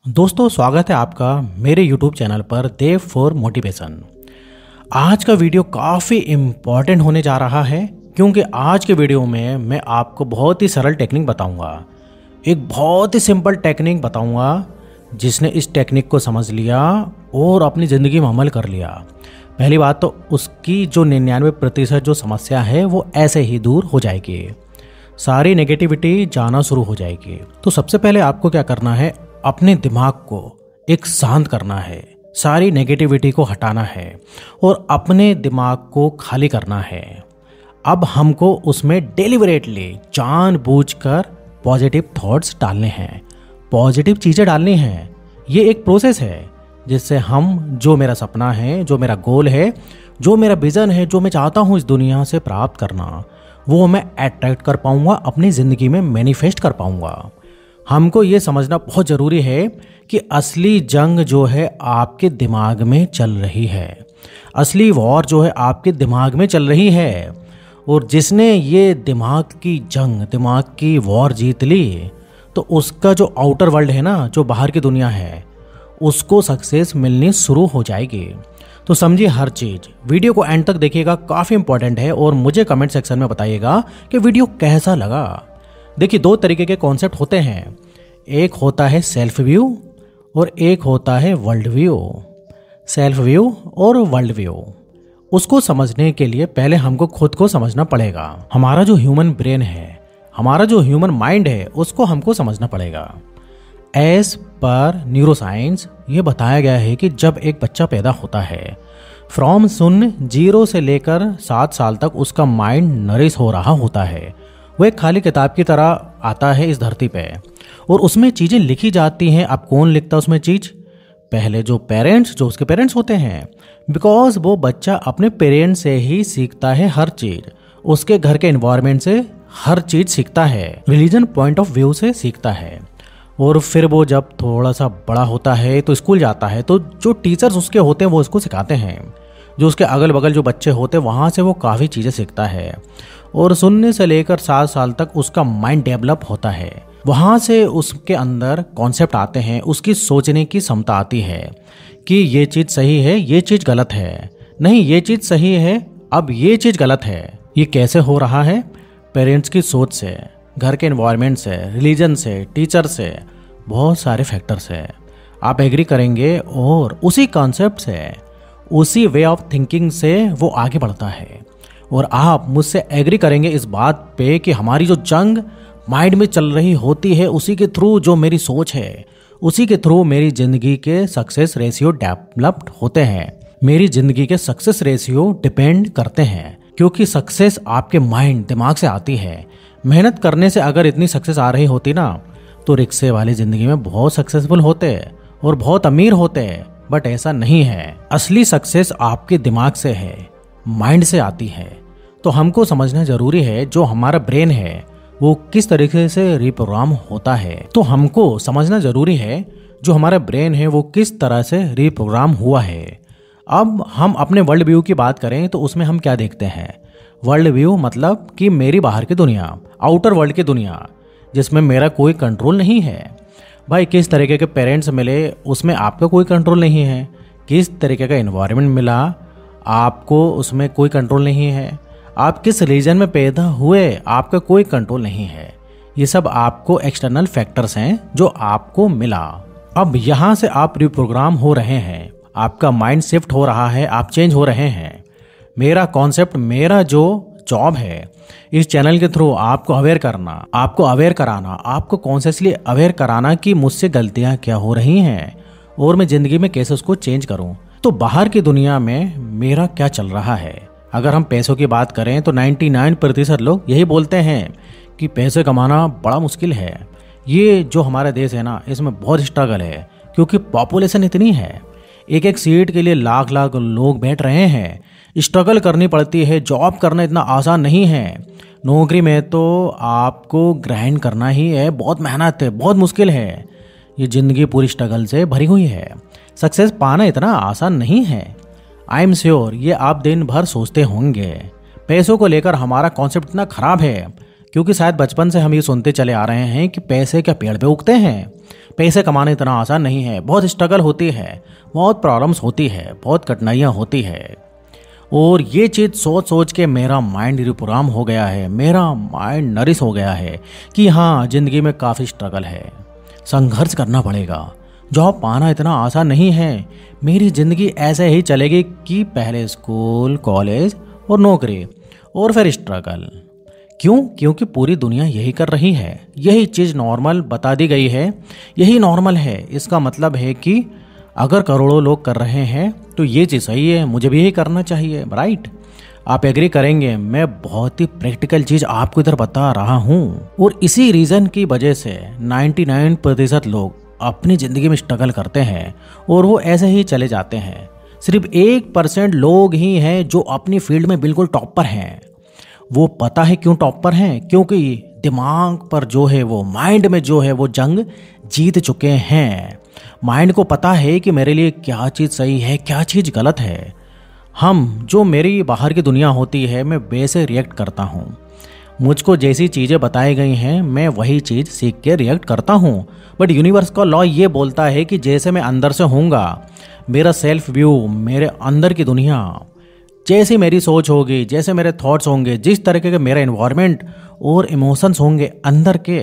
दोस्तों, स्वागत है आपका मेरे YouTube चैनल पर देव फॉर मोटिवेशन। आज का वीडियो काफ़ी इम्पॉर्टेंट होने जा रहा है क्योंकि आज के वीडियो में मैं आपको बहुत ही सरल टेक्निक बताऊंगा। एक बहुत ही सिंपल टेक्निक बताऊंगा जिसने इस टेक्निक को समझ लिया और अपनी ज़िंदगी में अमल कर लिया। पहली बात तो उसकी जो 99% जो समस्या है वो ऐसे ही दूर हो जाएगी, सारी नेगेटिविटी जाना शुरू हो जाएगी। तो सबसे पहले आपको क्या करना है, अपने दिमाग को एक शांत करना है, सारी नेगेटिविटी को हटाना है और अपने दिमाग को खाली करना है। अब हमको उसमें डेलिबरेटली जानबूझकर पॉजिटिव थॉट्स डालने हैं, पॉजिटिव चीज़ें डालनी हैं। ये एक प्रोसेस है जिससे हम जो मेरा सपना है, जो मेरा गोल है, जो मेरा विज़न है, जो मैं चाहता हूँ इस दुनिया से प्राप्त करना, वो मैं अट्रैक्ट कर पाऊँगा, अपनी ज़िंदगी में मैनिफेस्ट कर पाऊँगा। हमको ये समझना बहुत ज़रूरी है कि असली जंग जो है आपके दिमाग में चल रही है, असली वॉर जो है आपके दिमाग में चल रही है। और जिसने ये दिमाग की जंग, दिमाग की वॉर जीत ली, तो उसका जो आउटर वर्ल्ड है ना, जो बाहर की दुनिया है, उसको सक्सेस मिलनी शुरू हो जाएगी। तो समझिए हर चीज़, वीडियो को एंड तक देखिएगा, काफ़ी इंपॉर्टेंट है। और मुझे कमेंट सेक्शन में बताइएगा कि वीडियो कैसा लगा। देखिए, दो तरीके के कॉन्सेप्ट होते हैं, एक होता है सेल्फ व्यू और एक होता है वर्ल्ड व्यू। सेल्फ व्यू और वर्ल्ड व्यू, उसको समझने के लिए पहले हमको खुद को समझना पड़ेगा। हमारा जो ह्यूमन ब्रेन है, हमारा जो ह्यूमन माइंड है, उसको हमको समझना पड़ेगा। एज पर न्यूरोसाइंस ये बताया गया है कि जब एक बच्चा पैदा होता है, फ्रॉम शून्य 0 से लेकर 7 साल तक उसका माइंड नरिश हो रहा होता है। वो एक खाली किताब की तरह आता है इस धरती पे और उसमें चीज़ें लिखी जाती हैं। अब कौन लिखता है उसमें चीज़? पहले जो पेरेंट्स, जो उसके पेरेंट्स होते हैं, बिकॉज वो बच्चा अपने पेरेंट्स से ही सीखता है हर चीज़, उसके घर के एनवायरनमेंट से हर चीज़ सीखता है, रिलीजन पॉइंट ऑफ व्यू से सीखता है। और फिर वो जब थोड़ा सा बड़ा होता है तो स्कूल जाता है, तो जो टीचर्स उसके होते हैं वो उसको सिखाते हैं, जो उसके अगल बगल जो बच्चे होते हैं वहाँ से वो काफ़ी चीज़ें सीखता है। और 0 से लेकर 7 साल तक उसका माइंड डेवलप होता है। वहाँ से उसके अंदर कॉन्सेप्ट आते हैं, उसकी सोचने की क्षमता आती है कि ये चीज़ सही है, ये चीज़ गलत है, नहीं ये चीज़ सही है, अब ये चीज़ गलत है। ये कैसे हो रहा है? पेरेंट्स की सोच से, घर के एनवायरनमेंट से, रिलीजन से, टीचर से, बहुत सारे फैक्टर्स है। आप एग्री करेंगे और उसी कॉन्सेप्ट से, उसी वे ऑफ थिंकिंग से वो आगे बढ़ता है। और आप मुझसे एग्री करेंगे इस बात पे कि हमारी जो जंग माइंड में चल रही होती है, उसी के थ्रू जो मेरी सोच है, उसी के थ्रू मेरी ज़िंदगी के सक्सेस रेशियो डेवलप्ड होते हैं, मेरी ज़िंदगी के सक्सेस रेशियो डिपेंड करते हैं। क्योंकि सक्सेस आपके माइंड, दिमाग से आती है। मेहनत करने से अगर इतनी सक्सेस आ रही होती ना, तो रिक्शे वाली ज़िंदगी में बहुत सक्सेसफुल होते और बहुत अमीर होते, बट ऐसा नहीं है। असली सक्सेस आपके दिमाग से है, माइंड से आती है। तो हमको समझना जरूरी है जो हमारा ब्रेन है वो किस तरीके से रिप्रोग्राम होता है। तो हमको समझना जरूरी है जो हमारा ब्रेन है वो किस तरह से रिप्रोग्राम हुआ है। अब हम अपने वर्ल्ड व्यू की बात करें तो उसमें हम क्या देखते हैं? वर्ल्ड व्यू मतलब कि मेरी बाहर की दुनिया, आउटर वर्ल्ड की दुनिया, जिसमें मेरा कोई कंट्रोल नहीं है। भाई, किस तरीके के पेरेंट्स मिले उसमें आपका कोई कंट्रोल नहीं है, किस तरीके का एनवायरनमेंट मिला आपको उसमें कोई कंट्रोल नहीं है, आप किस रीजन में पैदा हुए आपका कोई कंट्रोल नहीं है। ये सब आपको एक्सटर्नल फैक्टर्स हैं जो आपको मिला। अब यहाँ से आप रिप्रोग्राम हो रहे हैं, आपका माइंड शिफ्ट हो रहा है, आप चेंज हो रहे हैं। मेरा कॉन्सेप्ट, मेरा जो जॉब है इस चैनल के थ्रू आपको अवेयर करना, आपको अवेयर कराना, आपको कॉन्शियसली अवेयर कराना कि मुझसे गलतियाँ क्या हो रही हैं और मैं ज़िंदगी में कैसे उसको चेंज करूँ। तो बाहर की दुनिया में मेरा क्या चल रहा है? अगर हम पैसों की बात करें तो 99% लोग यही बोलते हैं कि पैसे कमाना बड़ा मुश्किल है। ये जो हमारा देश है ना, इसमें बहुत स्ट्रगल है क्योंकि पॉपुलेशन इतनी है, एक एक सीट के लिए लाख लाख लोग बैठ रहे हैं, स्ट्रगल करनी पड़ती है, जॉब करना इतना आसान नहीं है। नौकरी में तो आपको ग्राइंड करना ही है, बहुत मेहनत है, बहुत मुश्किल है। ये ज़िंदगी पूरी स्ट्रगल से भरी हुई है, सक्सेस पाना इतना आसान नहीं है। आई एम श्योर ये आप दिन भर सोचते होंगे। पैसों को लेकर हमारा कॉन्सेप्ट इतना खराब है क्योंकि शायद बचपन से हम ये सुनते चले आ रहे हैं कि पैसे क्या पेड़ पे उगते हैं, पैसे कमाना इतना आसान नहीं है, बहुत स्ट्रगल होती है, बहुत प्रॉब्लम्स होती है, बहुत कठिनाइयाँ होती है। और ये चीज़ सोच सोच के मेरा माइंड रिप्रोग्राम हो गया है, मेरा माइंड नरिश हो गया है कि हाँ, ज़िंदगी में काफ़ी स्ट्रगल है, संघर्ष करना पड़ेगा, जॉब पाना इतना आसान नहीं है। मेरी ज़िंदगी ऐसे ही चलेगी कि पहले स्कूल, कॉलेज और नौकरी और फिर स्ट्रगल। क्यों? क्योंकि पूरी दुनिया यही कर रही है, यही चीज़ नॉर्मल बता दी गई है, यही नॉर्मल है। इसका मतलब है कि अगर करोड़ों लोग कर रहे हैं तो ये चीज़ सही है, मुझे भी यही करना चाहिए, राइट? आप एग्री करेंगे, मैं बहुत ही प्रैक्टिकल चीज़ आपको इधर बता रहा हूँ। और इसी रीज़न की वजह से 99% लोग अपनी ज़िंदगी में स्ट्रगल करते हैं और वो ऐसे ही चले जाते हैं। सिर्फ 1% लोग ही हैं जो अपनी फील्ड में बिल्कुल टॉपर हैं। वो पता है क्यों टॉपर हैं? क्योंकि दिमाग पर जो है, वो माइंड में जो है, वो जंग जीत चुके हैं। माइंड को पता है कि मेरे लिए क्या चीज़ सही है, क्या चीज़ गलत है। जो मेरी बाहर की दुनिया होती है, मैं वैसे रिएक्ट करता हूँ। मुझको जैसी चीज़ें बताई गई हैं, मैं वही चीज़ सीख के रिएक्ट करता हूँ। बट यूनिवर्स का लॉ ये बोलता है कि जैसे मैं अंदर से होऊंगा, मेरा सेल्फ व्यू, मेरे अंदर की दुनिया, जैसी मेरी सोच होगी, जैसे मेरे थॉट्स होंगे, जिस तरीके के मेरा एनवायरनमेंट और इमोशंस होंगे अंदर के,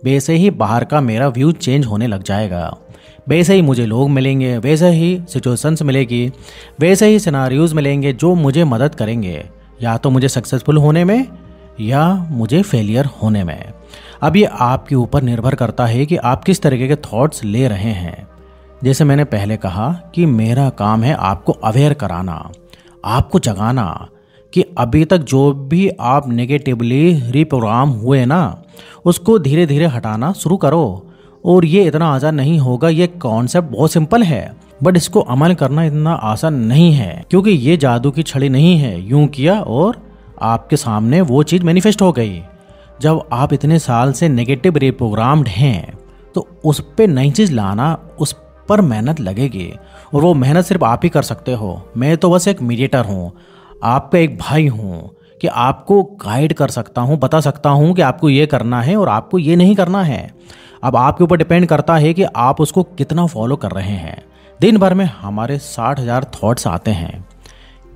वैसे ही बाहर का मेरा व्यू चेंज होने लग जाएगा। वैसे ही मुझे लोग मिलेंगे, वैसे ही सिचुएशंस मिलेगी, वैसे ही सिनारियोज मिलेंगे जो मुझे मदद करेंगे, या तो मुझे सक्सेसफुल होने में या मुझे फेलियर होने में। अब ये आपके ऊपर निर्भर करता है कि आप किस तरीके के थॉट्स ले रहे हैं। जैसे मैंने पहले कहा कि मेरा काम है आपको अवेयर कराना, आपको जगाना कि अभी तक जो भी आप नेगेटिवली रिप्रोग्राम हुए ना, उसको धीरे धीरे हटाना शुरू करो। और ये इतना आसान नहीं होगा, ये कॉन्सेप्ट बहुत सिंपल है, बट इसको अमल करना इतना आसान नहीं है, क्योंकि ये जादू की छड़ी नहीं है। यूं किया और आपके सामने वो चीज़ मैनिफेस्ट हो गई। जब आप इतने साल से नेगेटिव रिप्रोग्राम्ड हैं तो उस पर नई चीज़ लाना, उस पर मेहनत लगेगी, और वो मेहनत सिर्फ आप ही कर सकते हो। मैं तो बस एक मीडिएटर हूँ, आपका एक भाई हूँ कि आपको गाइड कर सकता हूँ, बता सकता हूँ कि आपको ये करना है और आपको ये नहीं करना है। अब आपके ऊपर डिपेंड करता है कि आप उसको कितना फॉलो कर रहे हैं। दिन भर में हमारे 60,000 थॉट्स आते हैं।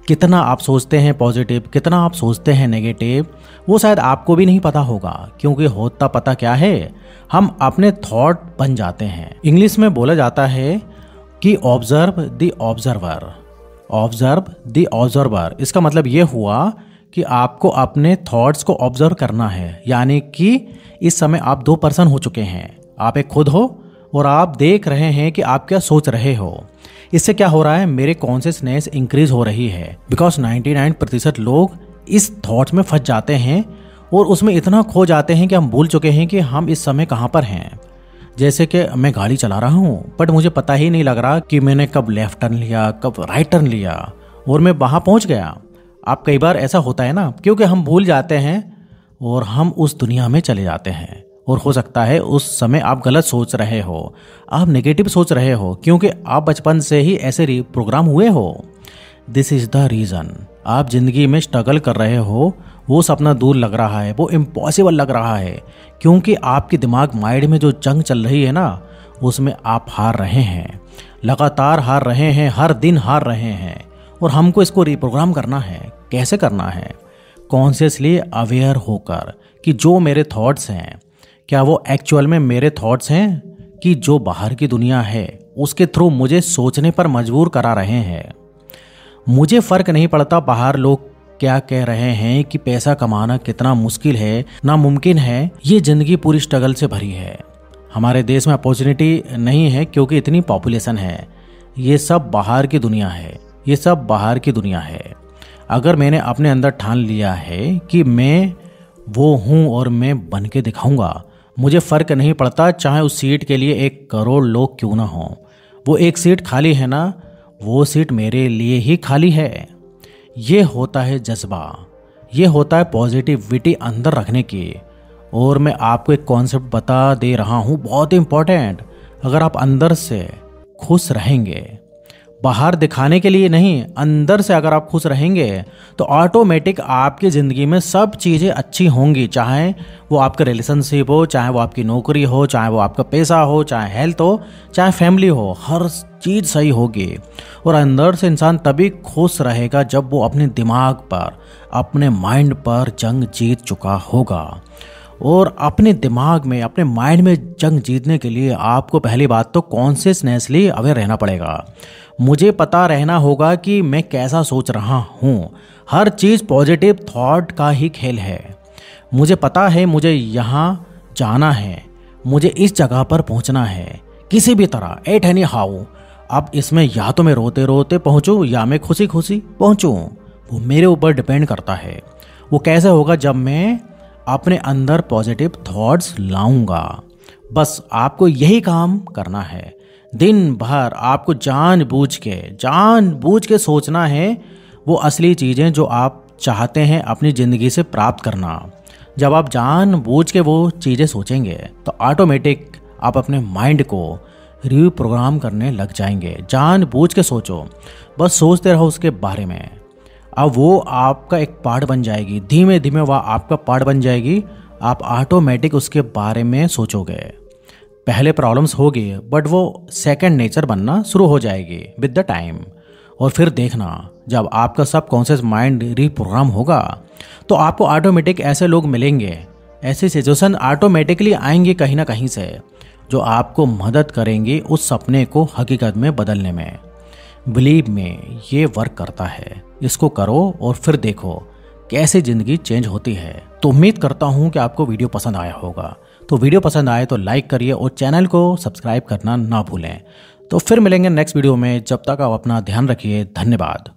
कितना आप सोचते हैं पॉजिटिव, कितना आप सोचते हैं नेगेटिव, वो शायद आपको भी नहीं पता होगा, क्योंकि होता पता क्या है, हम अपने थॉट बन जाते हैं। इंग्लिश में बोला जाता है कि observe the observer, observe the observer. इसका मतलब ये हुआ कि आपको अपने थॉट्स को ऑब्जर्व करना है। यानी कि इस समय आप 2 पर्सन हो चुके हैं, आप एक खुद हो और आप देख रहे हैं कि आप क्या सोच रहे हो। इससे क्या हो रहा है, मेरे कॉन्शियसनेस इंक्रीज हो रही है, बिकॉज 99% लोग इस थॉट्स में फंस जाते हैं और उसमें इतना खो जाते हैं कि हम भूल चुके हैं कि हम इस समय कहाँ पर हैं। जैसे कि मैं गाड़ी चला रहा हूँ, बट मुझे पता ही नहीं लग रहा कि मैंने कब लेफ्ट टर्न लिया, कब राइट टर्न लिया, और मैं वहाँ पहुँच गया। आप कई बार ऐसा होता है ना, क्योंकि हम भूल जाते हैं और हम उस दुनिया में चले जाते हैं। और हो सकता है उस समय आप गलत सोच रहे हो, आप नेगेटिव सोच रहे हो, क्योंकि आप बचपन से ही ऐसे प्रोग्राम हुए हो। दिस इज़ द रीज़न आप जिंदगी में स्ट्रगल कर रहे हो। वो सपना दूर लग रहा है, वो इम्पॉसिबल लग रहा है, क्योंकि आपके दिमाग माइंड में जो जंग चल रही है ना, उसमें आप हार रहे हैं, लगातार हार रहे हैं, हर दिन हार रहे हैं। और हमको इसको रिप्रोग्राम करना है। कैसे करना है? कॉन्शियसली अवेयर होकर कि जो मेरे थॉट्स हैं, क्या वो एक्चुअल में मेरे थॉट्स हैं कि जो बाहर की दुनिया है उसके थ्रू मुझे सोचने पर मजबूर करा रहे हैं। मुझे फ़र्क नहीं पड़ता बाहर लोग क्या कह रहे हैं कि पैसा कमाना कितना मुश्किल है, नामुमकिन है, ये ज़िंदगी पूरी स्ट्रगल से भरी है। हमारे देश में अपॉर्चुनिटी नहीं है क्योंकि इतनी पॉपुलेशन है। ये सब बाहर की दुनिया है, ये सब बाहर की दुनिया है। अगर मैंने अपने अंदर ठान लिया है कि मैं वो हूँ और मैं बन के दिखाऊंगा, मुझे फ़र्क नहीं पड़ता चाहे उस सीट के लिए 1 करोड़ लोग क्यों ना हों। वो एक सीट खाली है ना, वो सीट मेरे लिए ही खाली है। ये होता है जज्बा, ये होता है पॉजिटिविटी अंदर रखने की। और मैं आपको एक कॉन्सेप्ट बता दे रहा हूँ, बहुत इंपॉर्टेंट। अगर आप अंदर से खुश रहेंगे, बाहर दिखाने के लिए नहीं, अंदर से अगर आप खुश रहेंगे तो ऑटोमेटिक आपकी ज़िंदगी में सब चीज़ें अच्छी होंगी। चाहे वो आपका रिलेशनशिप हो, चाहे वो आपकी नौकरी हो, चाहे वो आपका पैसा हो, चाहे हेल्थ हो, चाहे फैमिली हो, हर चीज़ सही होगी। और अंदर से इंसान तभी खुश रहेगा जब वो अपने दिमाग पर, अपने माइंड पर जंग जीत चुका होगा। और अपने दिमाग में, अपने माइंड में जंग जीतने के लिए आपको पहली बात तो कॉन्शियसनेसली अवेयर रहना पड़ेगा। मुझे पता रहना होगा कि मैं कैसा सोच रहा हूँ। हर चीज़ पॉजिटिव थॉट का ही खेल है। मुझे पता है मुझे यहाँ जाना है, मुझे इस जगह पर पहुँचना है किसी भी तरह, एट एनी हाउ। अब इसमें या तो मैं रोते रोते पहुँचूँ या मैं खुशी खुशी पहुँचूँ, वो मेरे ऊपर डिपेंड करता है। वो कैसे होगा? जब मैं अपने अंदर पॉजिटिव थॉट्स लाऊंगा। बस आपको यही काम करना है। दिन भर आपको जानबूझ के सोचना है वो असली चीज़ें जो आप चाहते हैं अपनी ज़िंदगी से प्राप्त करना। जब आप जानबूझ के वो चीज़ें सोचेंगे तो ऑटोमेटिक आप अपने माइंड को रीप्रोग्राम करने लग जाएंगे। जानबूझ के सोचो, बस सोचते रहो उसके बारे में। अब वो आपका एक पार्ट बन जाएगी, धीमे धीमे वह आपका पार्ट बन जाएगी। आप ऑटोमेटिक उसके बारे में सोचोगे। पहले प्रॉब्लम्स होगी बट वो सेकंड नेचर बनना शुरू हो जाएगी विद द टाइम। और फिर देखना, जब आपका सबकॉन्शियस माइंड रीप्रोग्राम होगा तो आपको ऑटोमेटिक ऐसे लोग मिलेंगे, ऐसी सिचुएशन ऑटोमेटिकली आएंगी कहीं ना कहीं से, जो आपको मदद करेंगी उस सपने को हकीकत में बदलने में। बिलीव में ये वर्क करता है। इसको करो और फिर देखो कैसे ज़िंदगी चेंज होती है। तो उम्मीद करता हूँ कि आपको वीडियो पसंद आया होगा। तो वीडियो पसंद आए तो लाइक करिए और चैनल को सब्सक्राइब करना ना भूलें। तो फिर मिलेंगे नेक्स्ट वीडियो में। जब तक आप अपना ध्यान रखिए। धन्यवाद।